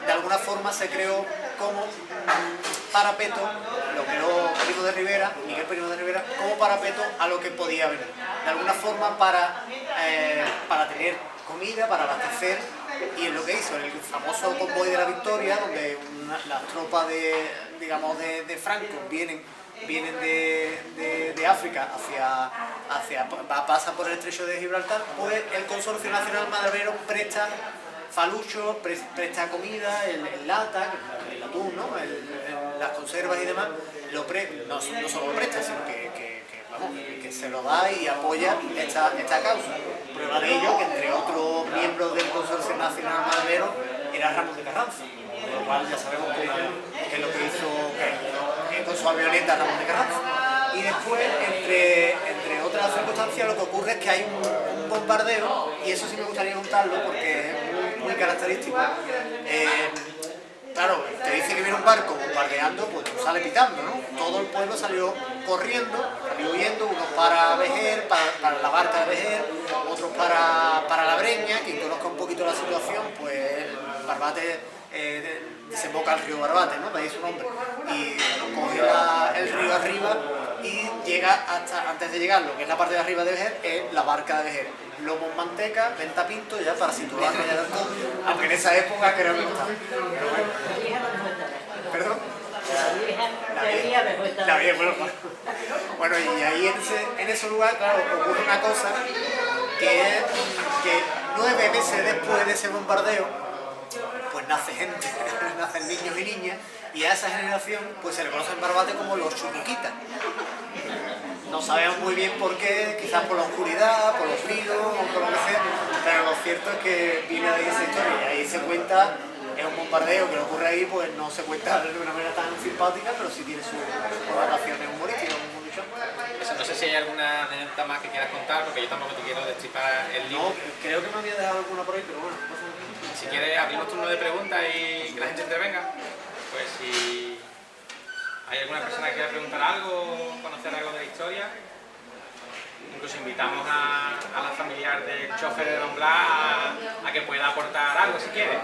de alguna forma se creó como parapeto, lo creó Miguel Primo de Rivera, como parapeto a lo que podía venir. De alguna forma para tener comida, para abastecer, y es lo que hizo el famoso convoy de la Victoria, donde las tropas de Franco vienen de África pasa por el estrecho de Gibraltar. Pues el Consorcio Nacional Almadrabero presta faluchos, presta comida, el lata, el atún, ¿no? Las conservas y demás, no solo lo presta, sino que se lo da y apoya esta causa. Prueba de ello que entre otros miembros del Consorcio Nacional Almadrabero era Ramón de Carranza, con lo cual ya sabemos qué es lo que hizo con su avioneta Ramón de Carranza. Y después, entre otras circunstancias, lo que ocurre es que hay un bombardeo, y eso sí me gustaría contarlo porque es muy característico. Claro, te dice que viene un barco bombardeando, pues tú sales pitando, ¿no? Todo el pueblo salió corriendo, salió huyendo, unos para Vejer, para la barca de Vejer, otros para la Breña. Quien conozca un poquito la situación, pues Barbate desemboca el río Barbate, ¿no? De ahí su nombre. Y coge el río arriba y llega antes de llegar, lo que es la parte de arriba de Vejer, es la barca de Vejer. Lomo en manteca, venta pinto, ya para situarme ya del todo, aunque en esa época creo que no estaba. ¿Perdón? La vieja, bueno, y ahí en ese lugar, claro, ocurre una cosa, que es que 9 meses después de ese bombardeo, pues nace gente, nacen niños y niñas, y a esa generación pues se le conoce en Barbate como los churruquitas. No sabemos muy bien por qué, quizás por la oscuridad, por los grilos o por lo que sea, pero lo cierto es que viene de esa historia y ahí se cuenta, es un bombardeo que ocurre ahí, pues no se cuenta de una manera tan simpática, pero sí tiene sus connotaciones humorísticas, como hemos dicho. No sé si hay alguna anécdota más que quieras contar, porque yo tampoco te quiero destripar el libro. No, creo que me había dejado alguna por ahí, pero bueno. Si quieres, abrimos turno de preguntas y que la gente intervenga. Pues si hay alguna persona que quiera preguntar algo, conocer algo de la historia, incluso invitamos a la familiar del chofer de Don Blas a que pueda aportar algo si quiere.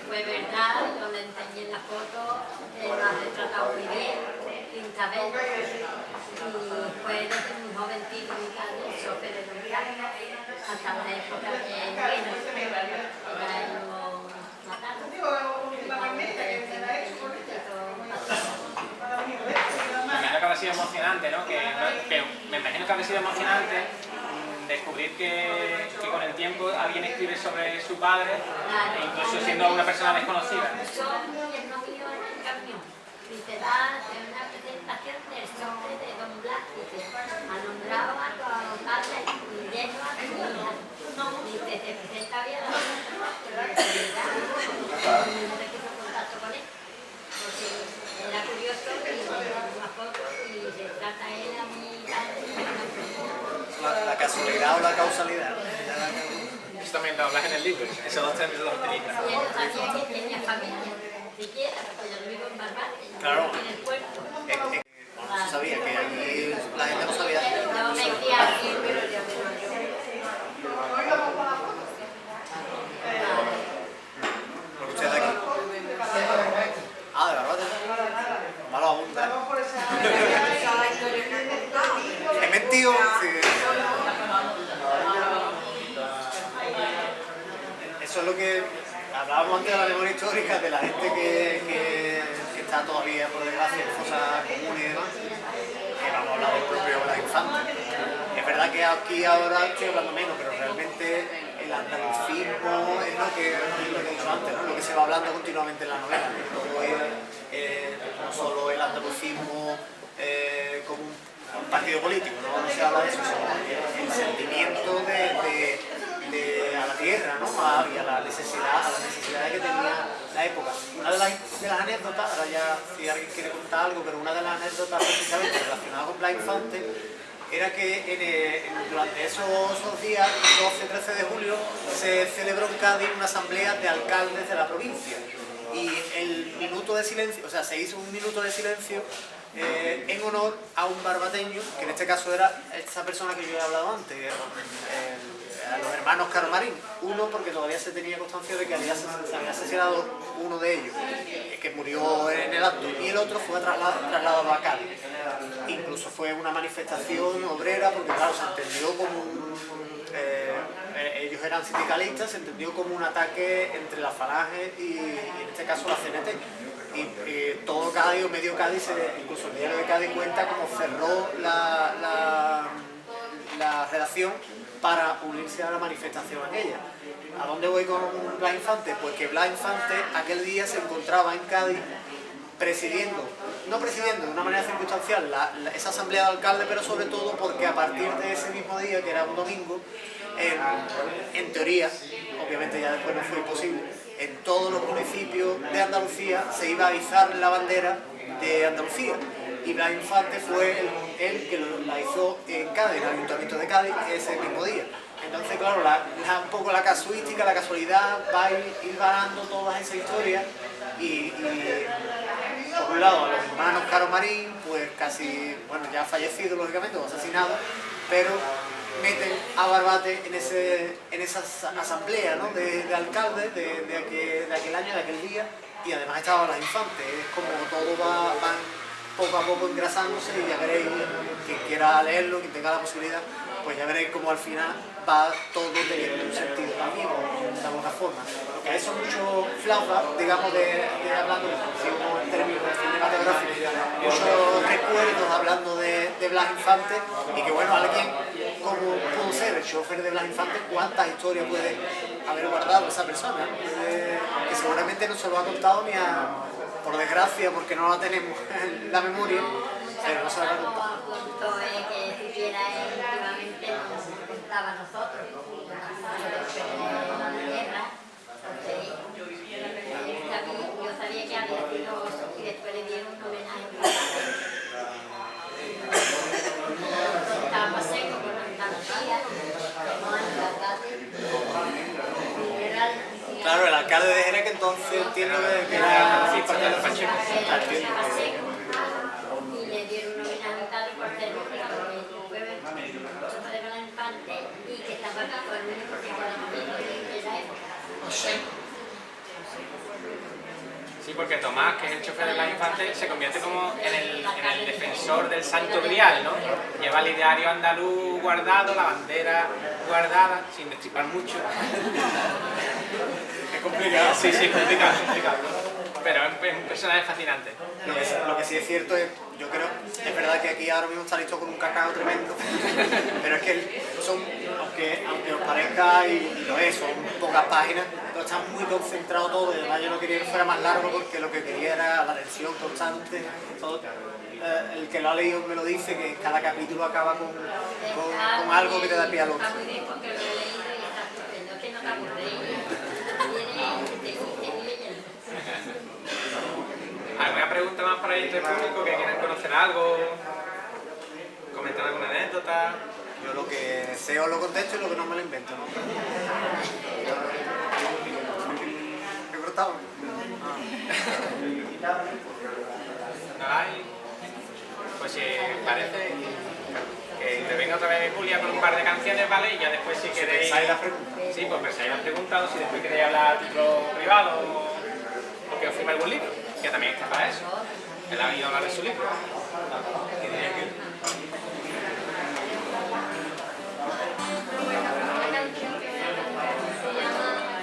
Fue verdad, yo le enseñé la foto, lo ha retratado muy bien, pinta bien, y fue desde muy jovencito mi padre, el chofer de Don Blas, hasta la época de Bueno, ya lo mataron. Me imagino que habrá sido emocionante, ¿no? Me imagino que habrá sido emocionante descubrir que con el tiempo alguien escribe sobre su padre, incluso siendo una persona desconocida. Yo y el novio en el camión, literal, de una presentación del sobre de Don Blas, dice, alumbraba a los padres y lleno a mi hija. Dice, se presenta bien a la persona, pero en realidad no te quiso contacto con él, porque era curioso y me dio una foto y se trata él a mi padre. La casualidad o la causalidad. Eso también lo hablas en el libro, esos dos términos los utilizas. Y él sabía que tenía familia, siquiera, porque yo vivo en Barbate, Claro. en el puerto. No se sabía que allí la gente no sabía. Yo me crié aquí, pero yo ¿Usted de aquí? Ah, de Barbate. Malo abunda. ¿He mentido? Sí. lo que hablábamos antes de la memoria histórica, de la gente que está todavía, por desgracia, en fosas comunes y demás, que vamos a hablar del propio Blas Infante. Es verdad que aquí ahora estoy hablando menos, pero realmente el andalucismo es lo que he dicho antes, ¿no? Lo que se va hablando continuamente en la novela. No solo el andalucismo como un partido político, no se habla de eso, sino el sentimiento a la tierra, ¿no? Y a la necesidad que tenía la época. Una de las anécdotas, ahora ya si alguien quiere contar algo, pero una de las anécdotas precisamente relacionadas con Blas Infante era que durante esos días, 12-13 de julio, se celebró en Cádiz una asamblea de alcaldes de la provincia. Y el minuto de silencio, o sea, se hizo un minuto de silencio en honor a un barbateño, que en este caso era esta persona que yo he hablado antes, a los hermanos Caro Marín. Uno porque todavía se tenía constancia de que se había asesinado uno de ellos, que murió en el acto, y el otro fue trasladado a Cádiz. Incluso fue una manifestación obrera, porque claro, se entendió como ellos eran sindicalistas, se entendió como un ataque entre la Falange y en este caso la CNT. Y todo Cádiz o medio Cádiz, incluso el diario de Cádiz cuenta cómo cerró la redacción para unirse a la manifestación aquella. ¿A dónde voy con Blas Infante? Pues que Blas Infante aquel día se encontraba en Cádiz no presidiendo de una manera circunstancial esa asamblea de alcaldes, pero sobre todo porque a partir de ese mismo día, que era un domingo, en teoría, obviamente ya después no fue posible, en todos los municipios de Andalucía se iba a izar la bandera de Andalucía. Y Blas Infante fue el que la hizo en Cádiz, en el Ayuntamiento de Cádiz, ese mismo día. Entonces, claro, un poco la casuística, la casualidad va a ir varando todas esas historias y por un lado a los hermanos Caro Marín, pues casi, bueno, ya fallecidos lógicamente o asesinados, pero meten a Barbate en esa asamblea, ¿no? de alcaldes de aquel año, de aquel día, y además estaba Blas Infante. Es como todo van poco a poco engrasándose, y ya veréis, quien quiera leerlo, quien tenga la posibilidad, pues ya veréis como al final va todo teniendo un sentido también, de alguna forma. Porque hay mucho flashback, digamos, hablando en términos cinematográficos, muchos recuerdos hablando de Blas Infante, y que bueno, alguien como pudo ser el chofer de Blas Infante, cuántas historias puede haber guardado esa persona, que seguramente no se lo ha contado ni por desgracia, porque no la tenemos en la memoria, pero no se la ha contado. Que supiera íntimamente nos contaba a nosotros, la guerra, yo sabía que había sido, y después le dieron un homenaje. Estábamos secos con Andalucía, Claro, el alcalde de Jerez, que entonces entiendo que era Pacheco. Y le dieron un homenaje por ser música, porque fue de Blas Infante y que estaba acá por el único que podemos vivir de esa época. Sí, porque Tomás, que es el chofer de Blas Infante, se convierte como en el defensor del Santo Grial, ¿no? Lleva el ideario andaluz guardado, la bandera guardada, sin destripar mucho. Es complicado. Sí, complicado. Pero es un personaje fascinante. Lo que sí es cierto es, yo creo, es verdad que aquí ahora mismo está listo con un cacao tremendo, pero es que son, aunque os parezca, y lo es, son pocas páginas, pero está muy concentrado todo, y además yo no quería que fuera más largo porque lo que quería era la tensión constante, todo. El que lo ha leído me lo dice, que cada capítulo acaba con algo que te da pie al otro. Está muy bien porque lo he leído y está estupendo, es que no te aburréis. ¿Alguna pregunta más para el público que quieran conocer algo? ¿Comentar alguna anécdota? Yo lo que sé os lo contesto y lo que no me lo invento, ¿no? ¿Qué cortado? ¿No hay? Pues si parece que intervenga otra vez Julia con un par de canciones, ¿vale? Y ya después si queréis... ¿Pensáis las preguntas? Sí, pues pensáis las preguntas, o si después queréis hablar a título privado o que os firme algún libro, que también está para eso. Él ha venido a hablar de su libro. ¿Qué diría que? Una canción que voy a cantar se llama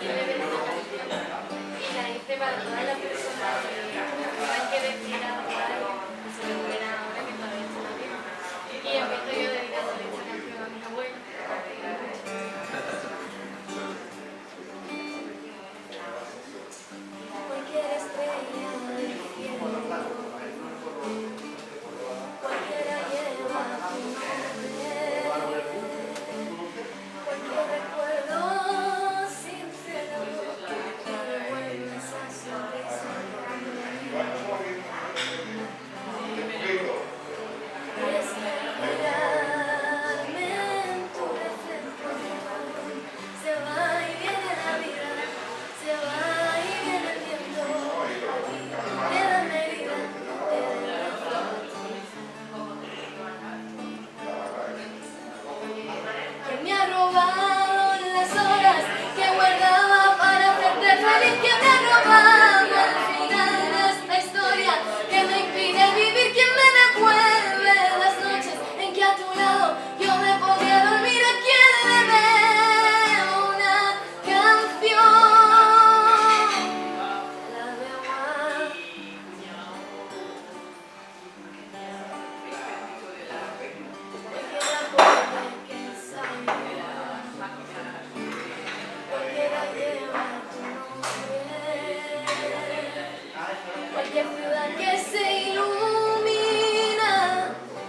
que se ilumina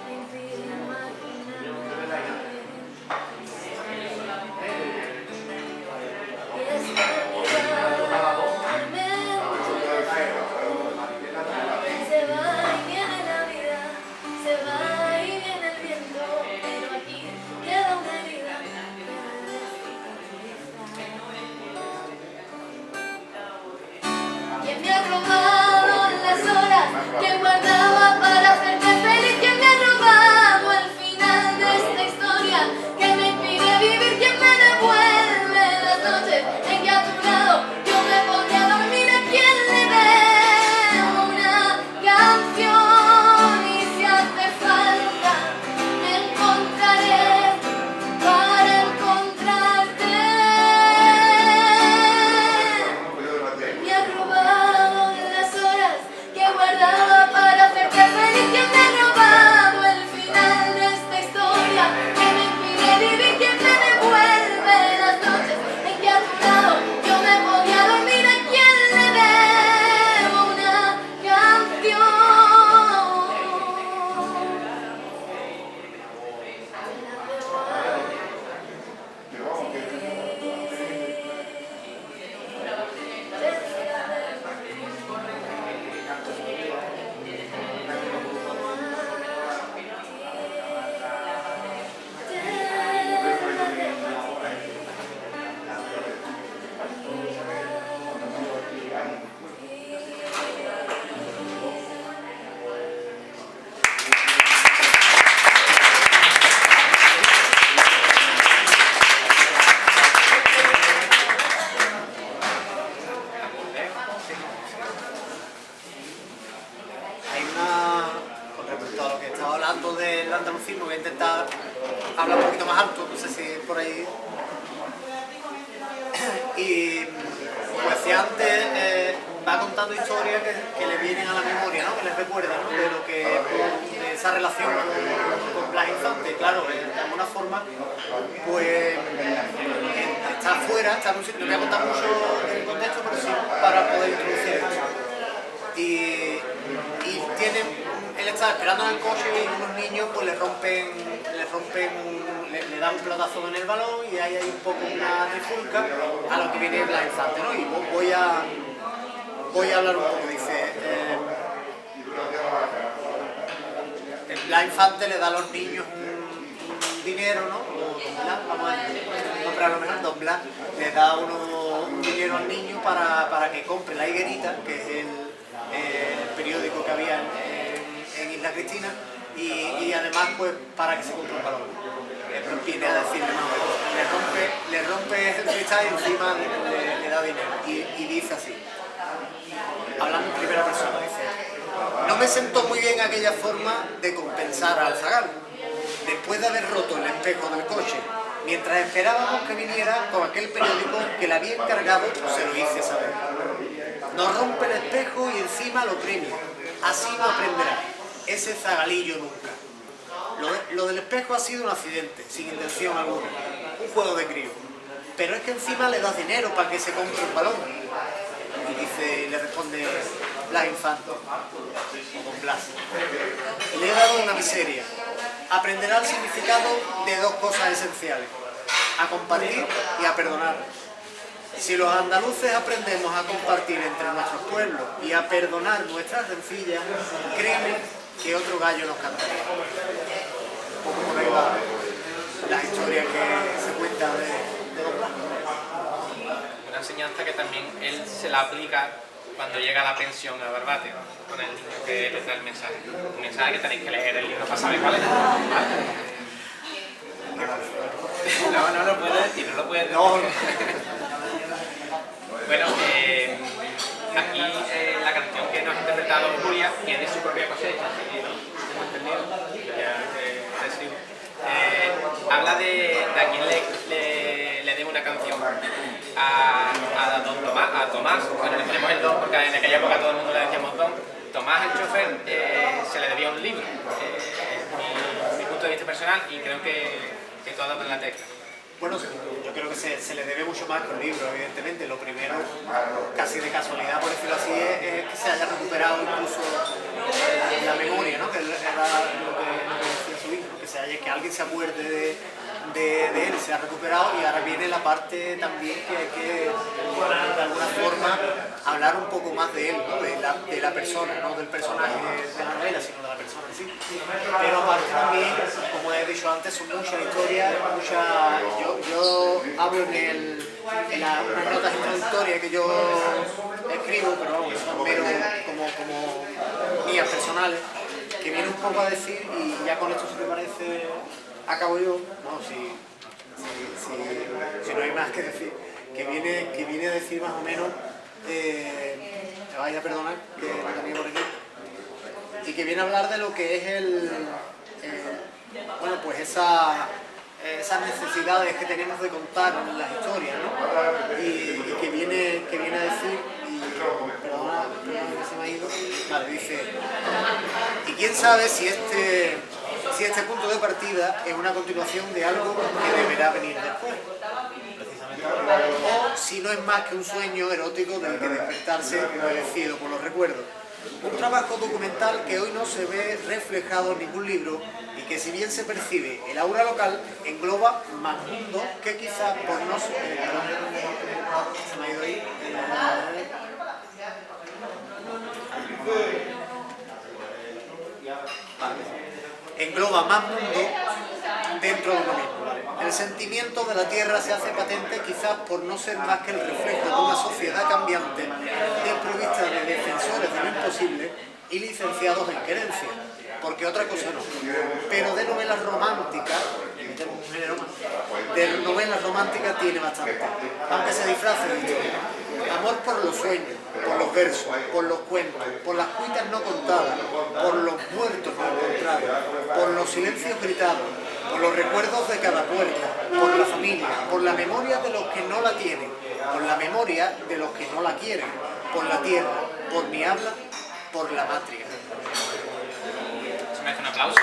me impide imaginar. Y esta mirada se va y viene la vida, se va y viene el viento, pero aquí queda una herida que debe cicatrizar. ¿Quién me ha robado las horas que guardaba para hacerte feliz? ¿Quién me ha robado el final de esta historia que me impide vivir? ¿Quién me devuelve las noches en que a tu lado yo me podía dormir? ¿A quién le debo una canción? Y si hace falta me encontraré para encontrarte. Me ha robado las horas que guardaba para hacerte feliz. ¿Quién me ha robado el final de esta historia que me impide vivir? ¿Quién me devuelve las noches en que a tu lado yo me podía dormir? ¿A quién le debo una canción? Hay una, con respecto a lo que estaba hablando del andalucismo, voy a intentar hablar un poquito más alto, no sé si por ahí. Y como decía antes, va contando historias que le vienen a la memoria, ¿no? Que les recuerdan, ¿no? De lo que, de esa relación con Blas Infante. Claro, de alguna forma, pues está fuera, está en un sitio, no voy a contar mucho del contexto, pero sí para poder introducir esto. Y él está esperando en el coche y unos niños pues le dan un pelotazo en el balón y hay un poco una trifulca a lo que viene Blas Infante, ¿no? Y voy a hablar un poco, dice, Blas Infante le da a los niños un dinero, ¿no? O Don Blas, vamos a nombrarlo mejor, Don Blas le da un dinero al niño para que compre La Higuerita, que es el periódico que había en Isla Cristina, y además pues para que se compre un balón. Viene a decirle, no, le rompe el cristal y encima le da dinero. Y dice así, hablando en primera persona, dice: no me sentó muy bien aquella forma de compensar al zagal. Después de haber roto el espejo del coche, mientras esperábamos que viniera con aquel periódico que le había encargado, se lo hice saber. Nos rompe el espejo y encima lo premia. Así no aprenderá ese zagalillo nunca. Lo del espejo ha sido un accidente, sin intención alguna, un juego de crío. Pero es que encima le das dinero para que se compre un balón. Y le responde Blas Infante, o Don Blas: le he dado una miseria. Aprenderá el significado de dos cosas esenciales: a compartir y a perdonar. Si los andaluces aprendemos a compartir entre nuestros pueblos y a perdonar nuestras rencillas, créeme que otro gallo nos cantaría. Un poco por ahí va la historia que se cuenta de Don Blas. Una enseñanza que también él se la aplica cuando llega a la pensión a Barbate, con el niño que le trae el mensaje. Un mensaje que tenéis que leer el libro para saber cuál es. No lo puedo decir, no lo puedes decir. No. Bueno, aquí la canción que nos ha interpretado Julia tiene su propia cosecha, ¿sí? ¿No? ¿Hemos entendido? Ya te sigo. Habla de a quién le debe una canción. A don Tomás, bueno, le ponemos el don porque en aquella época todo el mundo le decíamos don. Tomás, el chofer, se le debía un libro. Mi punto de vista personal, y creo que todo ha dado en la tecla. Bueno, yo creo que se le debe mucho más que un libro, evidentemente. Lo primero, casi de casualidad, por decirlo así, es que se haya recuperado incluso narra lo que decía su hijo, que alguien se acuerde de él, se ha recuperado, y ahora viene la parte también que hay que, de alguna forma, hablar un poco más de él, ¿no? de la persona, no del personaje de la novela, sino de la persona en sí. Pero aparte también, como he dicho antes, son muchas historias, yo hablo en unas notas introductorias que yo escribo, pero vamos, que son mero como mías personales, que viene un poco a decir, y ya con esto, si te parece, acabo yo, no, si no hay más que decir, que viene a decir más o menos, me vaya a perdonar que la tenía por aquí, y que viene a hablar de lo que es bueno, pues esas necesidades que tenemos de contar en las historias, ¿no? Y que viene a decir, perdona que se me ha ido, vale, dice, y quién sabe si este punto de partida es una continuación de algo que deberá venir después, precisamente, o si no es más que un sueño erótico del que despertarse enmohecido por los recuerdos. Un trabajo documental que hoy no se ve reflejado en ningún libro y que, si bien se percibe el aura local, engloba más mundo que quizás por no se me ha ido ahí. Engloba más mundo dentro de uno mismo. El sentimiento de la tierra se hace patente quizás por no ser más que el reflejo de una sociedad cambiante, desprovista de defensores de lo imposible y licenciados en querencia, porque otra cosa no. Pero de novelas románticas, tiene bastante, aunque se disfrace de historia. Amor por los sueños, por los versos, por los cuentos, por las cuitas no contadas, por los muertos no encontrados, por los silencios gritados, por los recuerdos de cada puerta, por la familia, por la memoria de los que no la tienen, por la memoria de los que no la quieren, por la tierra, por mi habla, por la patria. Se me hace un aplauso.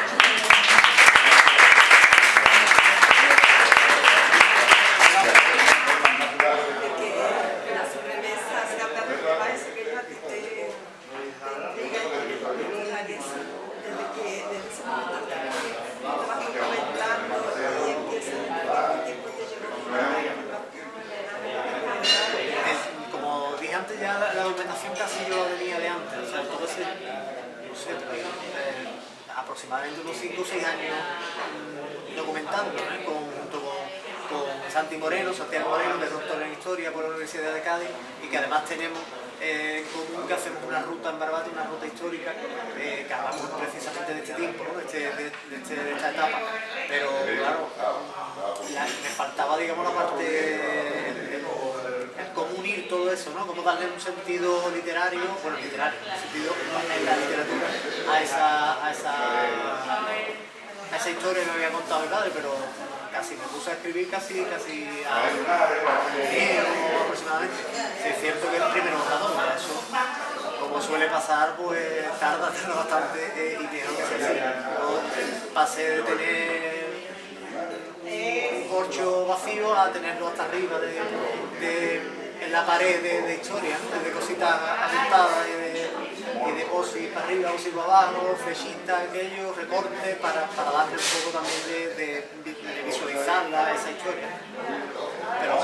Como dije antes, ya la documentación casi yo la venía de antes, o sea, todo ese, no sé, aproximadamente unos 5 o 6 años documentando, junto con Santiago Moreno, que es doctor en Historia por la Universidad de Cádiz, y que además tenemos común que hacemos una ruta en Barbate, una ruta histórica, que hablamos precisamente de este tiempo, ¿no? de esta etapa, pero claro, me faltaba, digamos, la parte, cómo unir todo eso, ¿no? Cómo darle un sentido literario, bueno, literario, un sentido en la literatura a esa historia que me había contado el padre, pero casi me puse a escribir casi a aproximadamente. Sí, es cierto que el primer borrador, eso, como suele pasar, pues tarda bastante, y tiene que ser así. Yo pasé de tener un corcho vacío a tenerlo hasta arriba en la pared de historia, ¿no? De cositas apuntadas y de posis para arriba, posis para abajo, flechitas, aquello, recortes, para darle un poco también de visualizarla, esa historia. Pero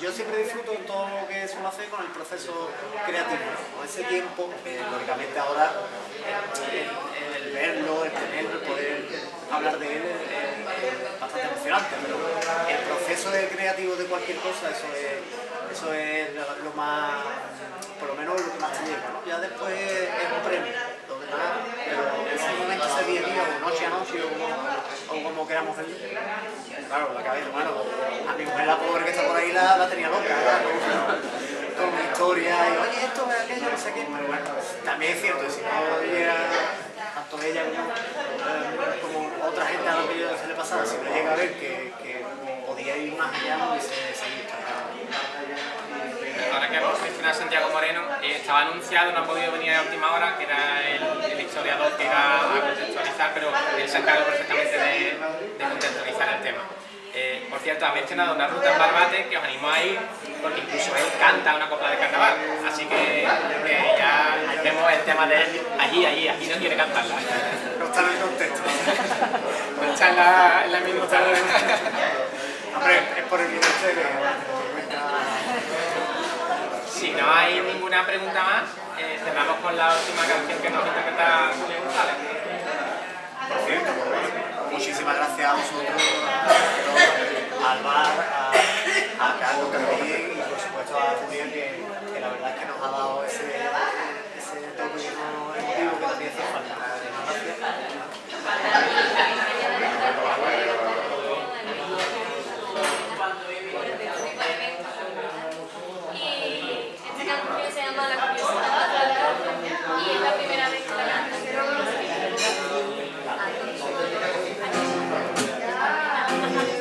yo siempre disfruto en todo lo que suelo hacer con el proceso creativo, ¿no? Con ese tiempo, lógicamente ahora el verlo, el tenerlo, el poder hablar de él es bastante emocionante, pero el proceso creativo de cualquier cosa, eso es lo más, por lo menos lo que más te llega, ¿no? Ya después es un premio, lo demás, pero ese momento, ese día a día, o noche a noche, o como queramos verlo. Claro, la cabeza, bueno, a mi mujer, la pobre que está por ahí, la tenía loca, con mi historia, y oye, esto es aquello, no sé qué, pero bueno, también es cierto, si no llega, tanto ella como otra gente a lo que se le pasaba, si no llega a ver que podía ir más allá, no hubiese seguido. Ahora que hemos mencionado a Santiago Moreno, estaba anunciado, no ha podido venir a última hora, que era el historiador que iba a contextualizar, pero él se ha encargado perfectamente de contextualizar el tema. Por cierto, ha mencionado una ruta en Barbate que os animo a ir, porque incluso él canta una copla de carnaval, así que ya vemos el tema de él allí no quiere cantarla. No está en el contexto. No está en la minuta. Hombre, es por el ministerio. Si no hay ninguna pregunta más, cerramos con la última canción que nos interpreta Julio González. Por cierto, muchísimas gracias a vosotros, al bar, a Carlos también y por supuesto a Julián, que la verdad es que nos ha dado ese toque emotivo que también hace falta. Y esta canción se llama La Curiosidad y es la primera vez que la canto. Gracias.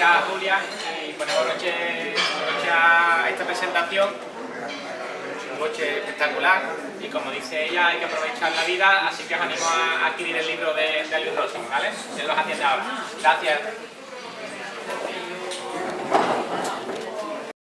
a Julia y ponemos broche a esta presentación. Un broche espectacular y como dice ella, hay que aprovechar la vida, así que os animo a adquirir el libro de Luis Rossi, ¿vale? Él los atiende ahora. Gracias.